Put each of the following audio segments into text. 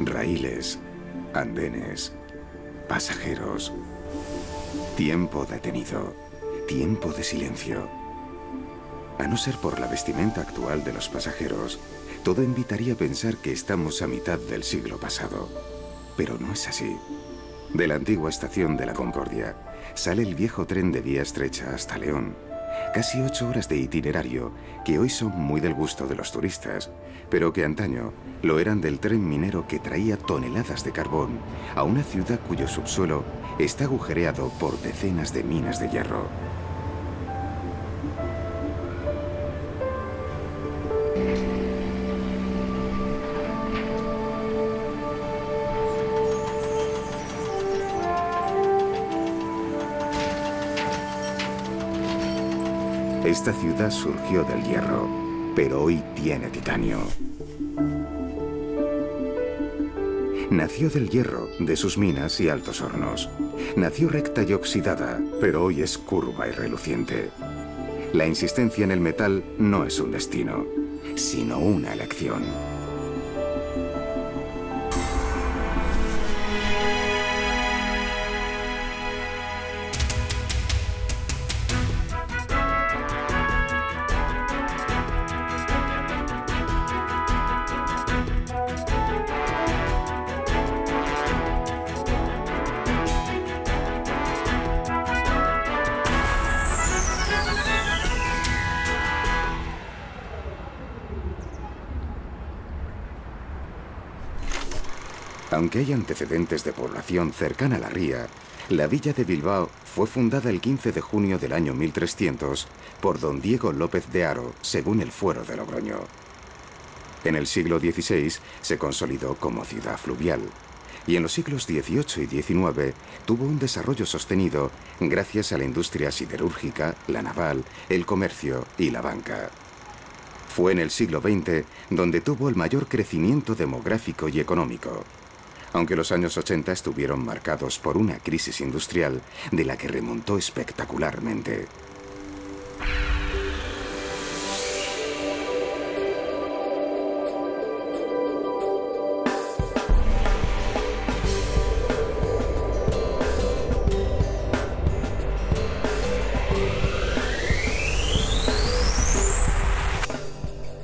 Raíles, andenes, pasajeros, tiempo detenido, tiempo de silencio. A no ser por la vestimenta actual de los pasajeros, todo invitaría a pensar que estamos a mitad del siglo pasado. Pero no es así. De la antigua estación de la Concordia sale el viejo tren de vía estrecha hasta León. Casi 8 horas de itinerario que hoy son muy del gusto de los turistas, pero que antaño lo eran del tren minero que traía toneladas de carbón a una ciudad cuyo subsuelo está agujereado por decenas de minas de hierro. Esta ciudad surgió del hierro, pero hoy tiene titanio. Nació del hierro, de sus minas y altos hornos. Nació recta y oxidada, pero hoy es curva y reluciente. La insistencia en el metal no es un destino, sino una elección. Aunque hay antecedentes de población cercana a la ría, la villa de Bilbao fue fundada el 15 de junio del año 1300 por don Diego López de Haro, según el Fuero de Logroño. En el siglo XVI se consolidó como ciudad fluvial y en los siglos XVIII y XIX tuvo un desarrollo sostenido gracias a la industria siderúrgica, la naval, el comercio y la banca. Fue en el siglo XX donde tuvo el mayor crecimiento demográfico y económico, aunque los años 80 estuvieron marcados por una crisis industrial de la que remontó espectacularmente.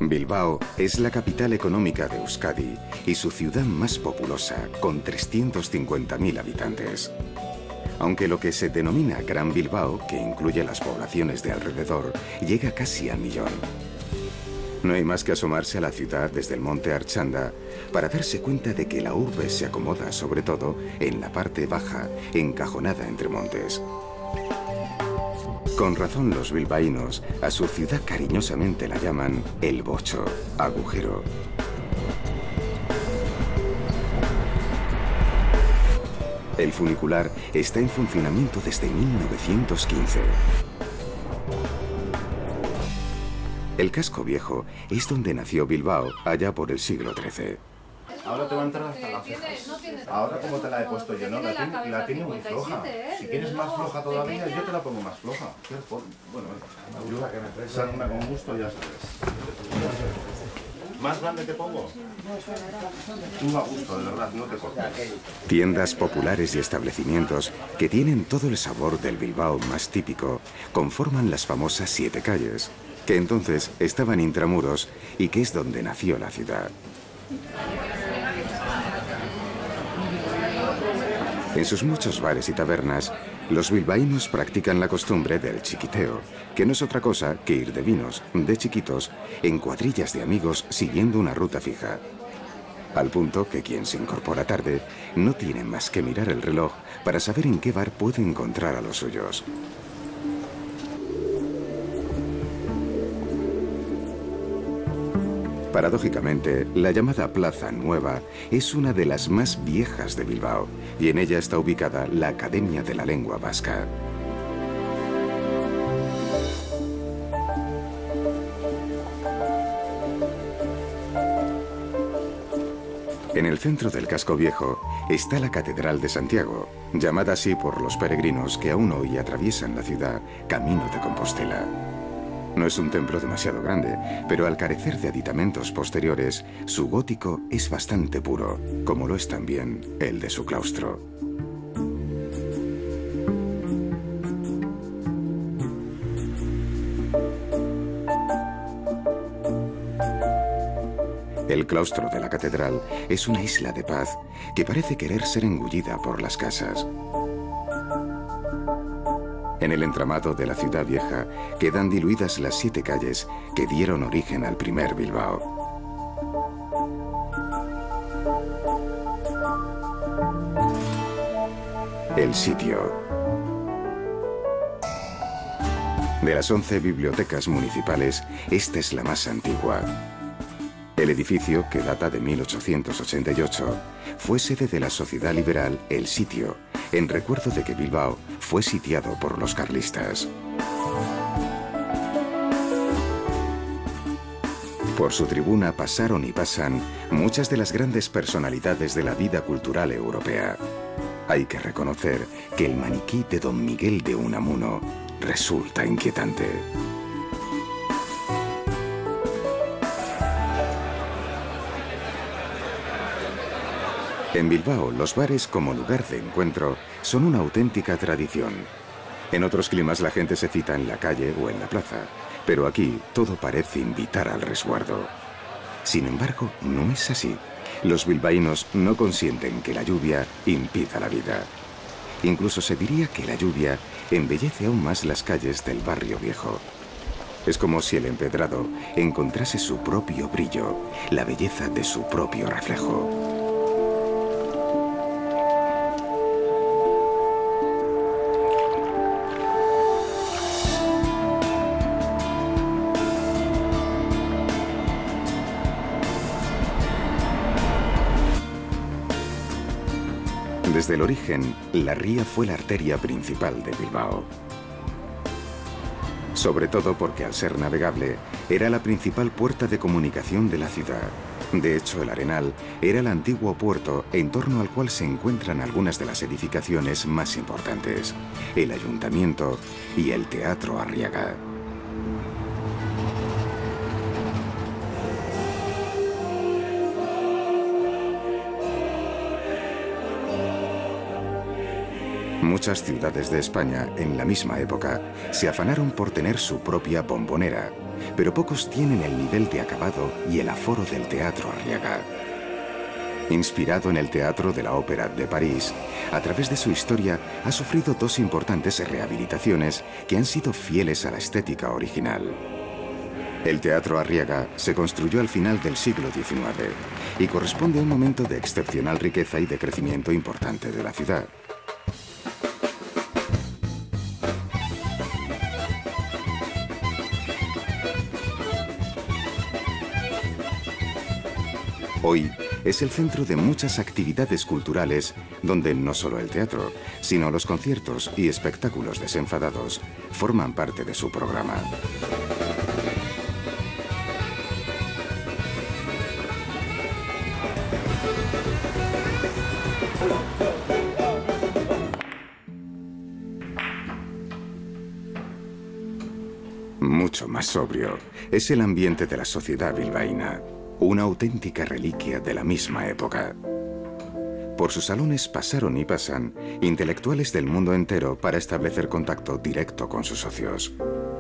Bilbao es la capital económica de Euskadi y su ciudad más populosa, con 350.000 habitantes. Aunque lo que se denomina Gran Bilbao, que incluye las poblaciones de alrededor, llega casi al 1.000.000. No hay más que asomarse a la ciudad desde el monte Archanda para darse cuenta de que la urbe se acomoda sobre todo en la parte baja, encajonada entre montes. Con razón los bilbaínos a su ciudad cariñosamente la llaman el Bocho, agujero. El funicular está en funcionamiento desde 1915. El casco viejo es donde nació Bilbao allá por el siglo XIII. Ahora te va a entrar hasta las cejas. Ahora como te la he puesto yo, ¿no? La tiene muy floja. Si quieres más floja todavía, yo te la pongo más floja. Bueno, ayuda que me presa una con gusto, ya sabes. ¿Más grande te pongo? Tú a gusto, de verdad, no te cortes. Tiendas populares y establecimientos que tienen todo el sabor del Bilbao más típico conforman las famosas 7 calles, que entonces estaban intramuros y que es donde nació la ciudad. En sus muchos bares y tabernas, los bilbaínos practican la costumbre del chiquiteo, que no es otra cosa que ir de vinos, de chiquitos, en cuadrillas de amigos siguiendo una ruta fija. Al punto que quien se incorpora tarde no tiene más que mirar el reloj para saber en qué bar puede encontrar a los suyos. Paradójicamente, la llamada Plaza Nueva es una de las más viejas de Bilbao y en ella está ubicada la Academia de la Lengua Vasca. En el centro del casco viejo está la Catedral de Santiago, llamada así por los peregrinos que aún hoy atraviesan la ciudad camino de Compostela. No es un templo demasiado grande, pero al carecer de aditamentos posteriores, su gótico es bastante puro, como lo es también el de su claustro. El claustro de la catedral es una isla de paz que parece querer ser engullida por las casas. En el entramado de la ciudad vieja quedan diluidas las 7 calles que dieron origen al primer Bilbao. El sitio. De las 11 bibliotecas municipales, esta es la más antigua. El edificio, que data de 1888, fue sede de la sociedad liberal El Sitio, en recuerdo de que Bilbao fue sitiado por los carlistas. Por su tribuna pasaron y pasan muchas de las grandes personalidades de la vida cultural europea. Hay que reconocer que el maniquí de Don Miguel de Unamuno resulta inquietante. En Bilbao, los bares como lugar de encuentro son una auténtica tradición. En otros climas la gente se cita en la calle o en la plaza, pero aquí todo parece invitar al resguardo. Sin embargo, no es así. Los bilbaínos no consienten que la lluvia impida la vida. Incluso se diría que la lluvia embellece aún más las calles del barrio viejo. Es como si el empedrado encontrase su propio brillo, la belleza de su propio reflejo. Desde el origen, la ría fue la arteria principal de Bilbao. Sobre todo porque al ser navegable, era la principal puerta de comunicación de la ciudad. De hecho, el Arenal era el antiguo puerto en torno al cual se encuentran algunas de las edificaciones más importantes, el Ayuntamiento y el Teatro Arriaga. Muchas ciudades de España, en la misma época, se afanaron por tener su propia bombonera, pero pocos tienen el nivel de acabado y el aforo del Teatro Arriaga. Inspirado en el Teatro de la Ópera de París, a través de su historia ha sufrido 2 importantes rehabilitaciones que han sido fieles a la estética original. El Teatro Arriaga se construyó al final del siglo XIX y corresponde a un momento de excepcional riqueza y de crecimiento importante de la ciudad. Hoy es el centro de muchas actividades culturales donde no solo el teatro, sino los conciertos y espectáculos desenfadados forman parte de su programa. Mucho más sobrio es el ambiente de la sociedad bilbaína. Una auténtica reliquia de la misma época. Por sus salones pasaron y pasan intelectuales del mundo entero para establecer contacto directo con sus socios.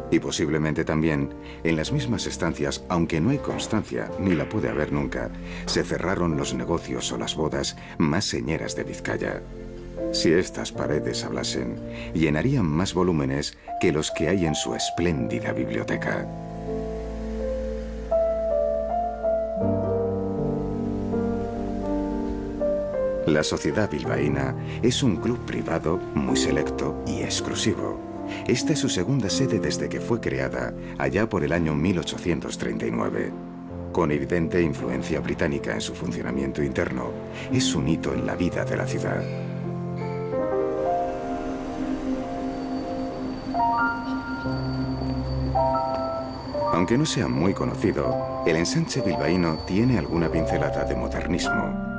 Y posiblemente también, en las mismas estancias, aunque no hay constancia, ni la puede haber nunca, se cerraron los negocios o las bodas más señeras de Vizcaya. Si estas paredes hablasen, llenarían más volúmenes que los que hay en su espléndida biblioteca. La sociedad bilbaína es un club privado muy selecto y exclusivo. Esta es su segunda sede desde que fue creada, allá por el año 1839. Con evidente influencia británica en su funcionamiento interno, es un hito en la vida de la ciudad. Aunque no sea muy conocido, el ensanche bilbaíno tiene alguna pincelada de modernismo.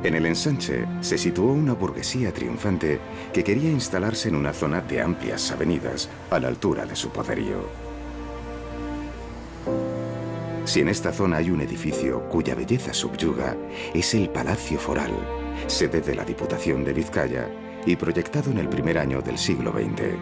En el ensanche se situó una burguesía triunfante que quería instalarse en una zona de amplias avenidas a la altura de su poderío. Si en esta zona hay un edificio cuya belleza subyuga, es el Palacio Foral, sede de la Diputación de Vizcaya y proyectado en el primer año del siglo XX.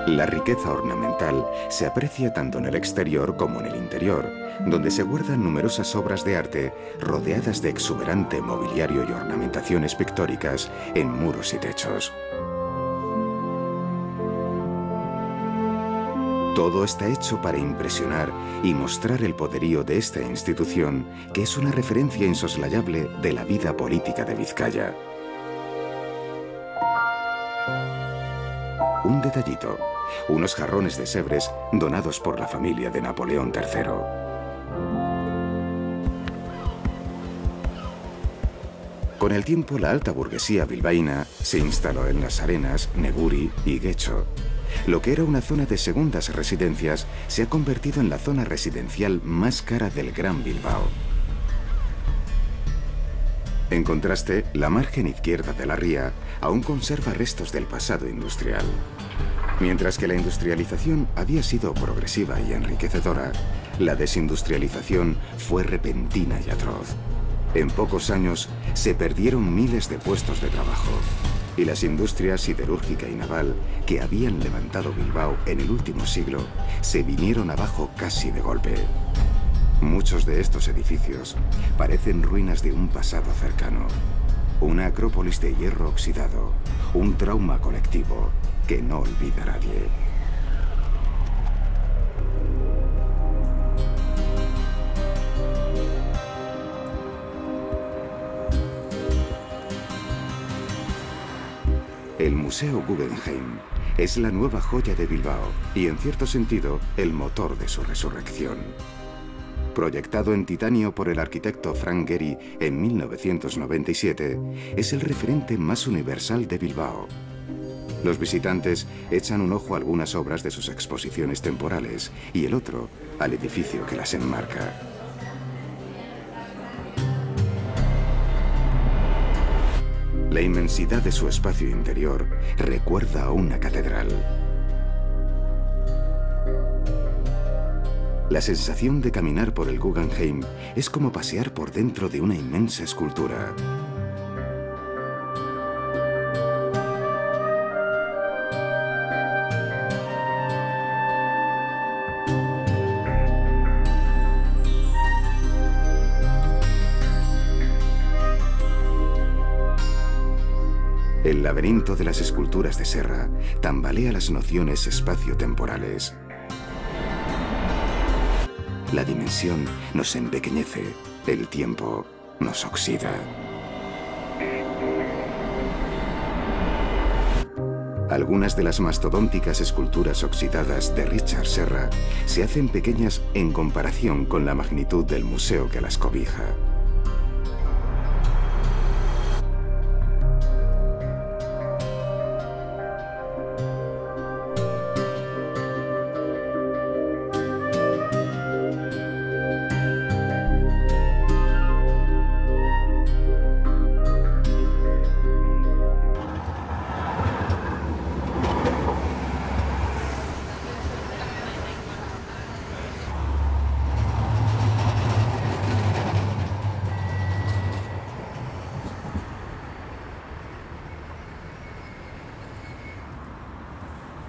La riqueza ornamental se aprecia tanto en el exterior como en el interior, donde se guardan numerosas obras de arte rodeadas de exuberante mobiliario y ornamentaciones pictóricas en muros y techos. Todo está hecho para impresionar y mostrar el poderío de esta institución, que es una referencia insoslayable de la vida política de Vizcaya. Un detallito: unos jarrones de Sèvres donados por la familia de Napoleón III. Con el tiempo, la alta burguesía bilbaína se instaló en Las Arenas, Neguri y Getxo. Lo que era una zona de segundas residencias se ha convertido en la zona residencial más cara del Gran Bilbao. En contraste, la margen izquierda de la ría aún conserva restos del pasado industrial. Mientras que la industrialización había sido progresiva y enriquecedora, la desindustrialización fue repentina y atroz. En pocos años se perdieron miles de puestos de trabajo, y las industrias siderúrgica y naval que habían levantado Bilbao en el último siglo se vinieron abajo casi de golpe. Muchos de estos edificios parecen ruinas de un pasado cercano. Una acrópolis de hierro oxidado, un trauma colectivo que no olvida a nadie. El Museo Guggenheim es la nueva joya de Bilbao y, en cierto sentido, el motor de su resurrección. Proyectado en titanio por el arquitecto Frank Gehry en 1997, es el referente más universal de Bilbao. Los visitantes echan un ojo a algunas obras de sus exposiciones temporales y el otro al edificio que las enmarca. La inmensidad de su espacio interior recuerda a una catedral. La sensación de caminar por el Guggenheim es como pasear por dentro de una inmensa escultura. El laberinto de las esculturas de Serra tambalea las nociones espacio-temporales. La dimensión nos empequeñece, el tiempo nos oxida. Algunas de las mastodónticas esculturas oxidadas de Richard Serra se hacen pequeñas en comparación con la magnitud del museo que las cobija.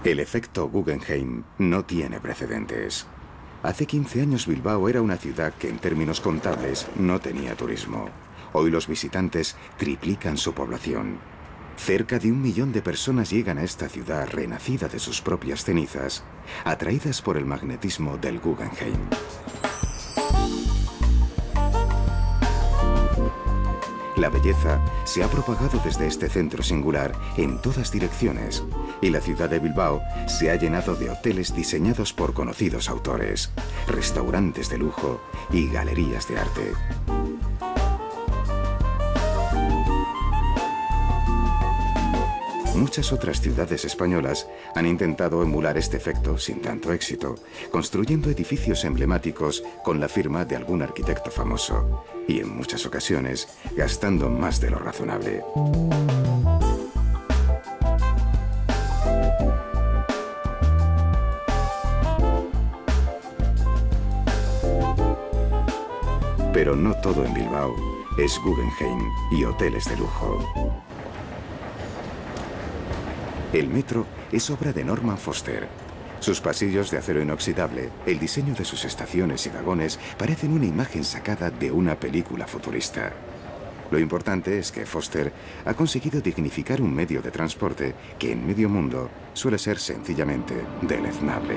El efecto Guggenheim no tiene precedentes. Hace 15 años Bilbao era una ciudad que en términos contables no tenía turismo. Hoy los visitantes triplican su población. Cerca de 1 millón de personas llegan a esta ciudad renacida de sus propias cenizas, atraídas por el magnetismo del Guggenheim. La belleza se ha propagado desde este centro singular en todas direcciones y la ciudad de Bilbao se ha llenado de hoteles diseñados por conocidos autores, restaurantes de lujo y galerías de arte. Muchas otras ciudades españolas han intentado emular este efecto sin tanto éxito, construyendo edificios emblemáticos con la firma de algún arquitecto famoso y, en muchas ocasiones, gastando más de lo razonable. Pero no todo en Bilbao es Guggenheim y hoteles de lujo. El metro es obra de Norman Foster. Sus pasillos de acero inoxidable, el diseño de sus estaciones y vagones parecen una imagen sacada de una película futurista. Lo importante es que Foster ha conseguido dignificar un medio de transporte que en medio mundo suele ser sencillamente deleznable.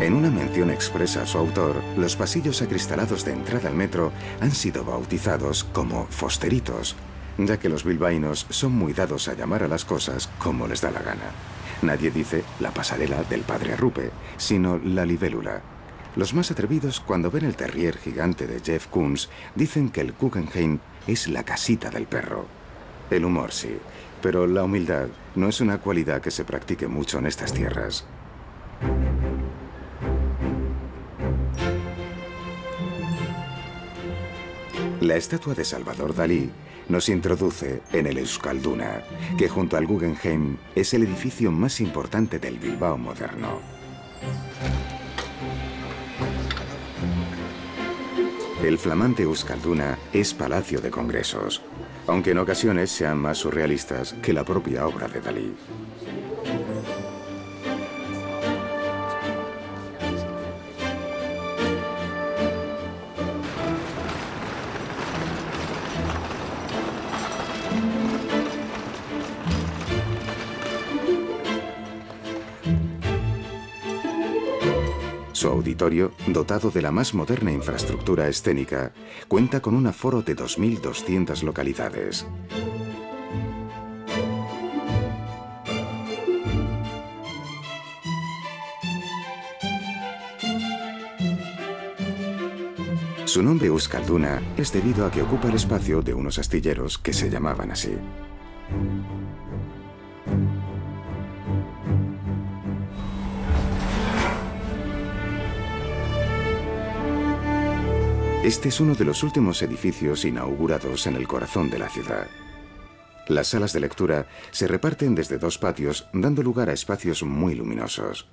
En una mención expresa a su autor, los pasillos acristalados de entrada al metro han sido bautizados como Fosteritos, ya que los bilbaínos son muy dados a llamar a las cosas como les da la gana. Nadie dice la pasarela del padre Arrupe, sino la libélula. Los más atrevidos, cuando ven el terrier gigante de Jeff Koons, dicen que el Guggenheim es la casita del perro. El humor sí, pero la humildad no es una cualidad que se practique mucho en estas tierras. La estatua de Salvador Dalí nos introduce en el Euskalduna, que junto al Guggenheim es el edificio más importante del Bilbao moderno. El flamante Euskalduna es palacio de congresos, aunque en ocasiones sean más surrealistas que la propia obra de Dalí. Su auditorio, dotado de la más moderna infraestructura escénica, cuenta con un aforo de 2.200 localidades. Su nombre Euskalduna es debido a que ocupa el espacio de unos astilleros que se llamaban así. Este es uno de los últimos edificios inaugurados en el corazón de la ciudad. Las salas de lectura se reparten desde dos patios, dando lugar a espacios muy luminosos.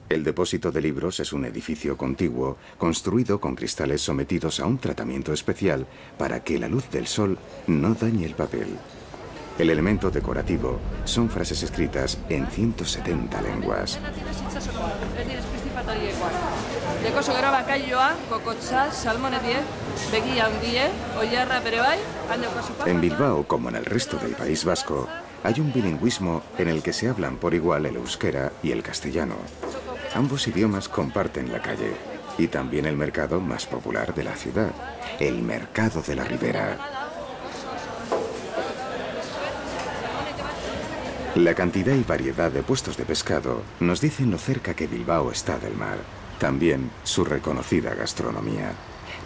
El depósito de libros es un edificio contiguo, construido con cristales sometidos a un tratamiento especial para que la luz del sol no dañe el papel. El elemento decorativo son frases escritas en 170 lenguas. En Bilbao, como en el resto del País Vasco, hay un bilingüismo en el que se hablan por igual el euskera y el castellano. Ambos idiomas comparten la calle y también el mercado más popular de la ciudad, el Mercado de la Ribera. La cantidad y variedad de puestos de pescado nos dicen lo cerca que Bilbao está del mar. También su reconocida gastronomía.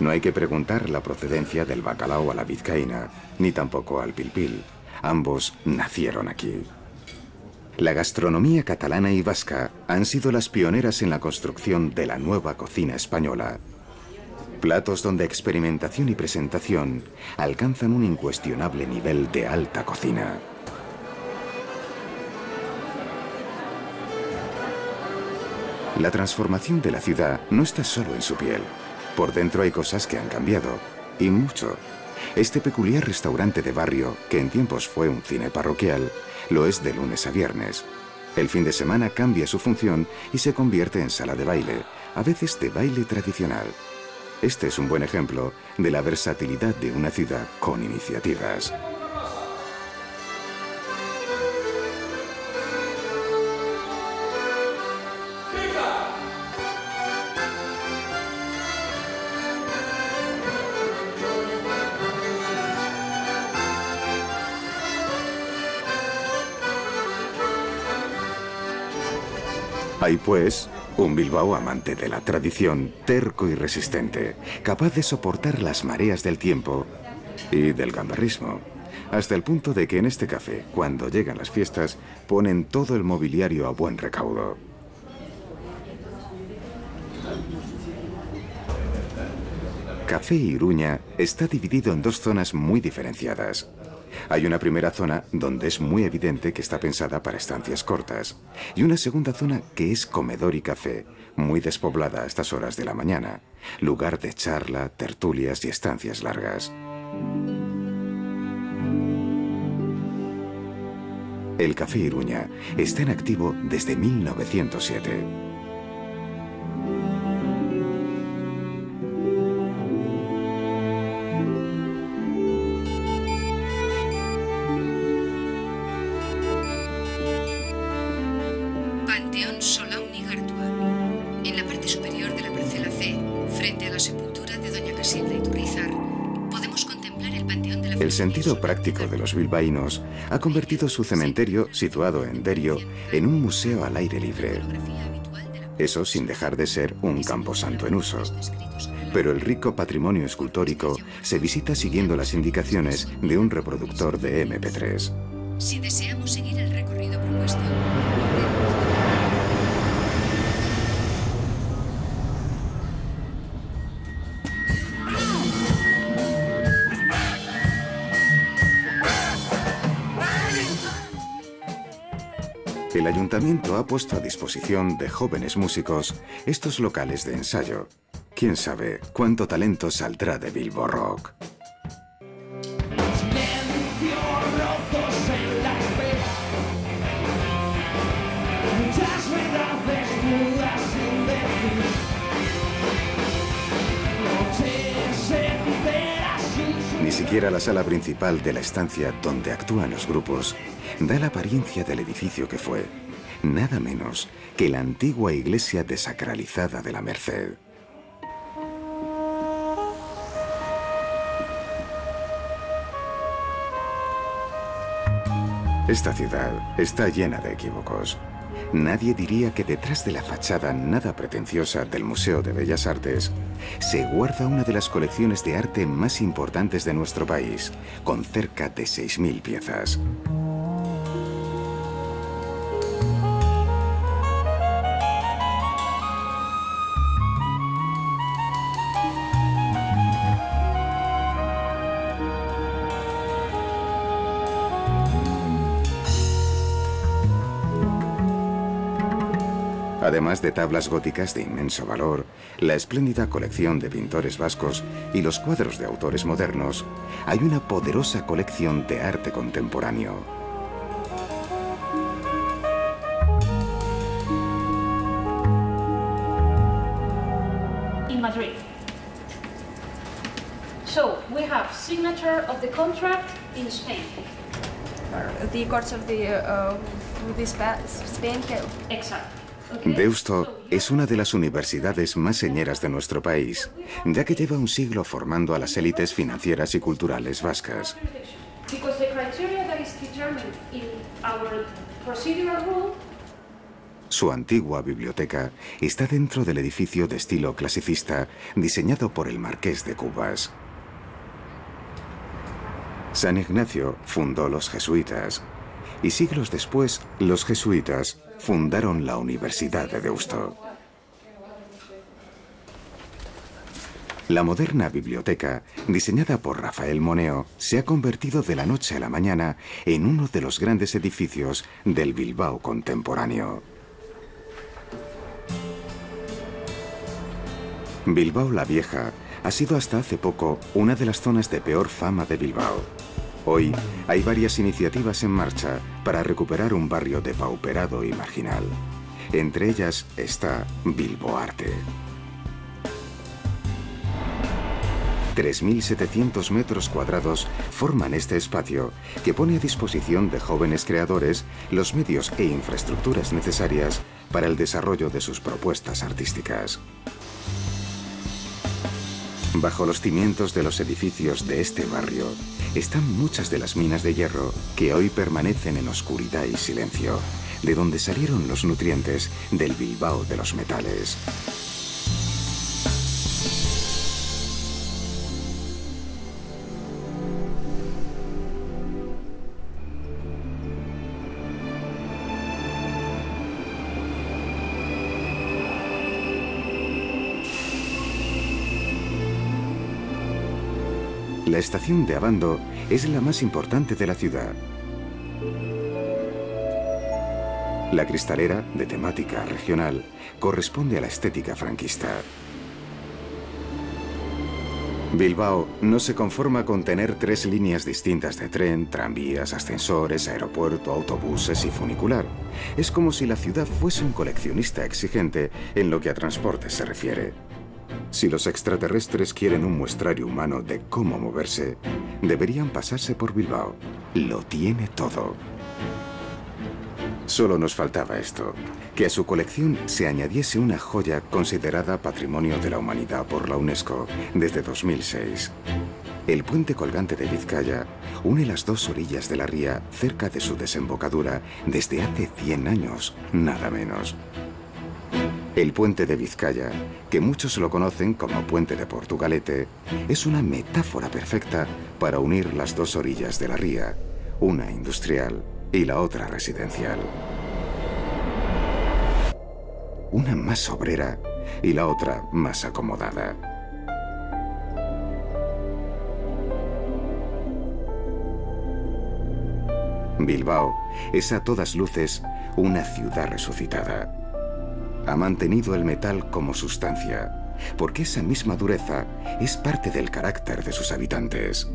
No hay que preguntar la procedencia del bacalao a la vizcaína, ni tampoco al pilpil. Ambos nacieron aquí. La gastronomía catalana y vasca han sido las pioneras en la construcción de la nueva cocina española. Platos donde experimentación y presentación alcanzan un incuestionable nivel de alta cocina. La transformación de la ciudad no está solo en su piel. Por dentro hay cosas que han cambiado, y mucho. Este peculiar restaurante de barrio, que en tiempos fue un cine parroquial, lo es de lunes a viernes. El fin de semana cambia su función y se convierte en sala de baile, a veces de baile tradicional. Este es un buen ejemplo de la versatilidad de una ciudad con iniciativas. Hay pues un Bilbao amante de la tradición, terco y resistente, capaz de soportar las mareas del tiempo y del gamberrismo, hasta el punto de que en este café, cuando llegan las fiestas, ponen todo el mobiliario a buen recaudo. Café Iruña está dividido en dos zonas muy diferenciadas. Hay una primera zona donde es muy evidente que está pensada para estancias cortas y una segunda zona que es comedor y café, muy despoblada a estas horas de la mañana, lugar de charla, tertulias y estancias largas. El Café Iruña está en activo desde 1907. Panteón Solaun y Gartua. En la parte superior de la parcela C, frente a la sepultura de doña Casilda Iturrizar, podemos contemplar el panteón de la... El sentido práctico de los bilbaínos ha convertido su cementerio, situado en Derio, en un museo al aire libre. Eso sin dejar de ser un camposanto en uso. Pero el rico patrimonio escultórico se visita siguiendo las indicaciones de un reproductor de MP3. Si deseamos seguir el recorrido propuesto, el ayuntamiento ha puesto a disposición de jóvenes músicos estos locales de ensayo. ¿Quién sabe cuánto talento saldrá de Bilbo Rock? Ni siquiera la sala principal de la estancia donde actúan los grupos da la apariencia del edificio que fue, nada menos que la antigua iglesia desacralizada de la Merced. Esta ciudad está llena de equívocos. Nadie diría que detrás de la fachada nada pretenciosa del Museo de Bellas Artes se guarda una de las colecciones de arte más importantes de nuestro país, con cerca de 6.000 piezas. Además de tablas góticas de inmenso valor, la espléndida colección de pintores vascos y los cuadros de autores modernos, hay una poderosa colección de arte contemporáneo. In Madrid. So, we have signature of the contract in Spain. The courts of Spain. Exacto. Deusto es una de las universidades más señeras de nuestro país, ya que lleva un siglo formando a las élites financieras y culturales vascas. Su antigua biblioteca está dentro del edificio de estilo clasicista diseñado por el Marqués de Cubas. San Ignacio fundó los jesuitas y siglos después los jesuitas fundaron la Universidad de Deusto. La moderna biblioteca, diseñada por Rafael Moneo, se ha convertido de la noche a la mañana en uno de los grandes edificios del Bilbao contemporáneo. Bilbao la Vieja ha sido hasta hace poco una de las zonas de peor fama de Bilbao. Hoy hay varias iniciativas en marcha para recuperar un barrio depauperado y marginal. Entre ellas está Bilboarte. 3.700 metros cuadrados forman este espacio que pone a disposición de jóvenes creadores los medios e infraestructuras necesarias para el desarrollo de sus propuestas artísticas. Bajo los cimientos de los edificios de este barrio están muchas de las minas de hierro que hoy permanecen en oscuridad y silencio, de donde salieron los nutrientes del Bilbao de los metales. La estación de Abando es la más importante de la ciudad. La cristalera, de temática regional, corresponde a la estética franquista. Bilbao no se conforma con tener 3 líneas distintas de tren, tranvías, ascensores, aeropuerto, autobuses y funicular. Es como si la ciudad fuese un coleccionista exigente en lo que a transporte se refiere. Si los extraterrestres quieren un muestrario humano de cómo moverse, deberían pasarse por Bilbao. Lo tiene todo. Solo nos faltaba esto, que a su colección se añadiese una joya considerada Patrimonio de la Humanidad por la UNESCO desde 2006. El puente colgante de Vizcaya une las 2 orillas de la ría cerca de su desembocadura desde hace 100 años, nada menos. El puente de Vizcaya, que muchos lo conocen como Puente de Portugalete, es una metáfora perfecta para unir las 2 orillas de la ría, una industrial y la otra residencial. Una más obrera y la otra más acomodada. Bilbao es a todas luces una ciudad resucitada. Ha mantenido el metal como sustancia, porque esa misma dureza es parte del carácter de sus habitantes.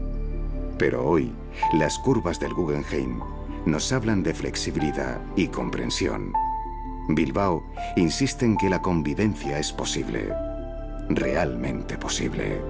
Pero hoy, las curvas del Guggenheim nos hablan de flexibilidad y comprensión. Bilbao insiste en que la convivencia es posible, realmente posible.